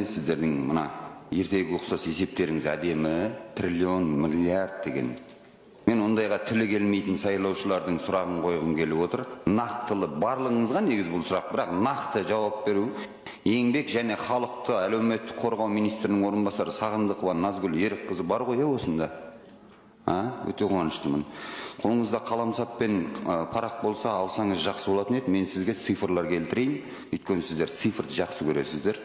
Сіздердің мына ертегі ұқсас есептеріңіз әдемі, триллион, миллиард деген. Мен ондайға тілі келмейтін сайлаушылардың сұрағын қойғым келіп отыр. Нақтылы барлығыңызға негіз бұл сұрақ, бірақ нақты жауап беру. Еңбек және халықты әлеуметтік қорғау министрінің орынбасары Сағындықова Назгүл Ерікқызы бар ғой осында. Өте қуаныштымын. Қолыңызда қаламсап пен парақ болса алсаңыз жақсы болатын еді. Мен сізге цифрлар келтірейін. Өйткені сіздер цифрды жақсы көресіздер.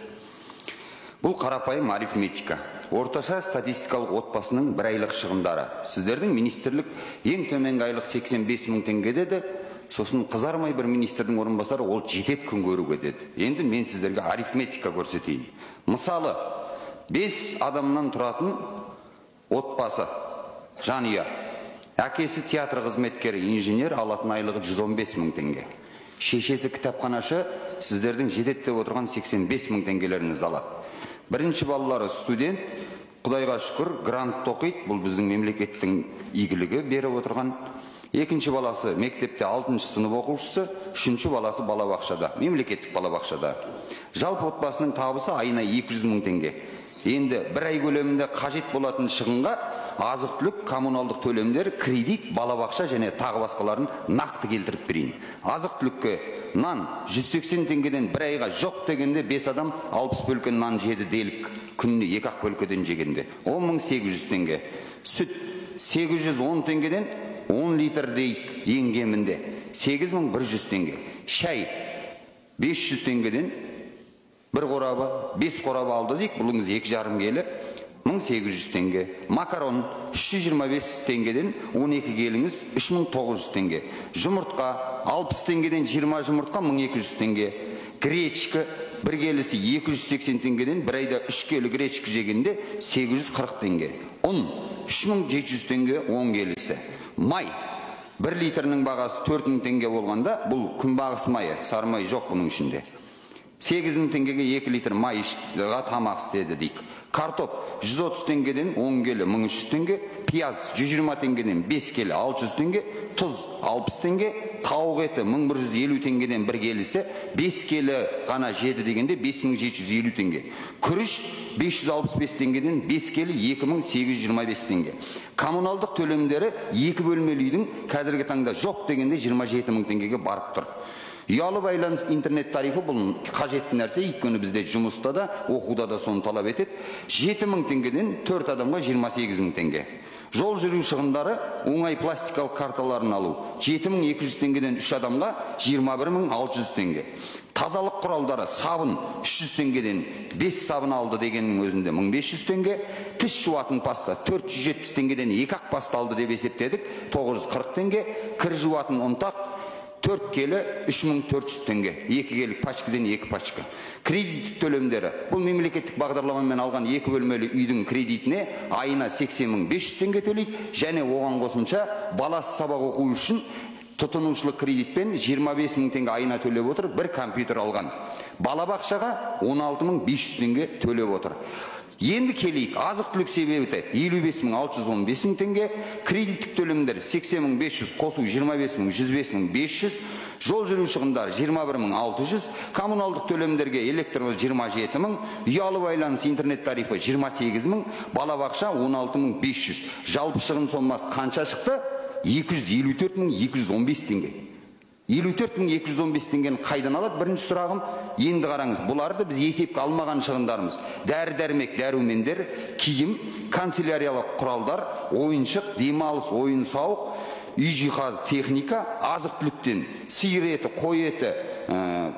Бұл қарапайым арифметика. Орташа статистикалық отбасының бір айлық шығындары. Сіздердің министрлік ең төменгі айлық 85 мың теңге деді. Сосын қызармай бір министрдің орынбасары ол жетет күн көруге деді. Енді мен сіздерге арифметика көрсетейін. Мысалы, 5 адамнан тұратын отбасы, жанұя. Әкесі театр қызметкері, инженер, алатын айлығы 115 мың теңге. Шешесі кітапханашы, сіздердің жетет деп отырған 85 мың теңгелеріңізді алады. Бірінші балалары студент, Құдайға шүкір, грант оқиды, бұл біздің мемлекеттің игілігі беріп отырған. Екінші баласы мектепте 6-шы сынып оқушысы, үшінші баласы балабақшада, мемлекеттік балабақшада. Жалпы отбасының табысы айына 200 мың теңге. Енді бір ай көлемінде қажет болатын шығынға азық-түлік, коммуналдық төлемдер, кредит, балабақша және тағы басқаларын нақты келтіріп берейін. Азық-түлікке нан 180 теңгеден бір айға жоқ дегенде 5 адам 60 бөлке нан жеді делік, күніне 2-ақ бөлкеден жегенде 10.800 теңге. Сүт 810 теңгеден 10 литр дейік ең кемінде 8.100 теңге. Шай 500 теңгеден бір қорабы, 5 қорабы алды дейік, бұлыңыз 2,5 келі, 1800 теңге. Макарон 325 теңгеден 12 келіңіз 3900 теңге. Жұмыртқа 60 теңгеден 20 жұмыртқа 1200 теңге. Гречка бір келісі 280 теңгеден бір айда 3 келі гречка жегенде 840 теңге. Ұн 3700 теңге 10 келісі. Май 1 литрінің бағасы 4000 теңге болғанда, бұл күнбағыс майы, сары май жоқ бұның ішінде. 8000 теңгеге 2 литр май іштіға тамақ істеді дейік. Картоп 130 теңгеден 10 келі 1300 теңге, пияз 120 теңгеден 5 келі 600 теңге, тұз 60 теңге, тауық еті 1150 теңгеден 1 келісі, 5 келі ғана жеді дегенде 5750 теңге. Күріш 565 теңгеден 5 келі 2825 теңге. Коммуналдық төлемдері 2 бөлмелі үйдің қазіргі таңда жоқ дегенде 27 мың теңгеге барып тұр. Ұялы байланыс интернет тарифі бұл қажетті нәрсе, өйткені бізде жұмыста да, оқуда да соны талап етеді. 7 мың теңгеден 4 адамға 28 мың теңге. Жол жүру шығындары оңай пластикалық карталарын алу 7200 теңгеден 3 адамға 21600 теңге. Тазалық құралдары сабын 300 теңгеден 5 сабын алды дегеннің өзінде 1500 теңге. Тіс жуатын паста 470 теңгеден 2-ақ паста алды деп есептедік 940 теңге. Кір жуатын ұнтақ 4 келі 3400 теңге. 2 келі пачкіден 2 пачка. Кредит төлемдері. Бұл мемлекеттік бағдарламамен алған 2 бөлмелі үйдің кредитіне айына 80.500 теңге төлейді. Және оған қосымша баласы сабақ оқу үшін тұтынушылық кредитпен 25 мың теңге айына төлеп отыр, бір компьютер алған. Балабақшаға 16.500 теңге төлеп отыр. Енді келейік, азық-түлік себебі 55.615 теңге, кредиттік төлемдер 80.500, қосу 25.000, 105.500, жол жүру шығындары 21.600, коммуналдық төлемдерге электрлы 27.000, ұялы байланыс интернет тарифы 28.000, балабақша 16.500. Жалпы шығын сомасы қанша шықты? 254.215 теңге. 54.215 теңгені қайдан алады? Бірінші сұрағым, енді қараңыз, бұларды біз есепке алмаған шығындарымыз. Дәрі-дәрмек, дәрумендер, киім, канцеляриялық құралдар, ойыншық, демалыс, ойын сауық, үй жиһаз, техника, азық-түліктен сиыр еті, қой еті,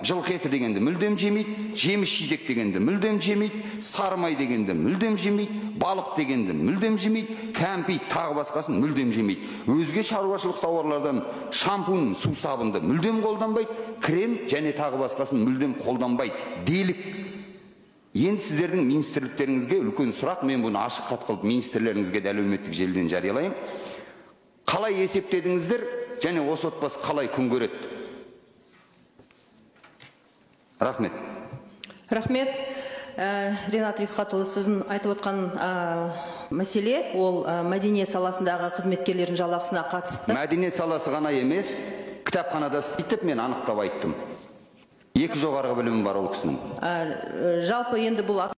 жылқы еті дегенді мүлдем жемейді, жеміс-жидек дегенді мүлдем жемейді, сарымай дегенді мүлдем жемейді, балық дегенді мүлдем жемейді, кәмпит тағы басқасын мүлдем жемейді. Өзге шаруашылық тауарлардан шампунь, су сабынды мүлдем қолданбайды, крем және тағы басқасын мүлдем қолданбайды. Делік. Енді сіздердің министрліктеріңізге үлкен сұрақ, мен бұны ашық хат қылып министрлеріңізге де әлеуметтік желіден жариялайым. Қалай есептедіңіздер және осы отбасы қалай күн көреді? Рахмет. Рахмет. Ринат Рифқатұлы, сіздің айтып отқан мәселе, ол мәдениет саласындағы қызметкерлердің жалақысына қатысты. Мәдениет саласы ғана емес, кітапханада істейді, мен анықтап айттым. Екі жоғарғы білімі бар ол кісінің. Жалпы енді бұл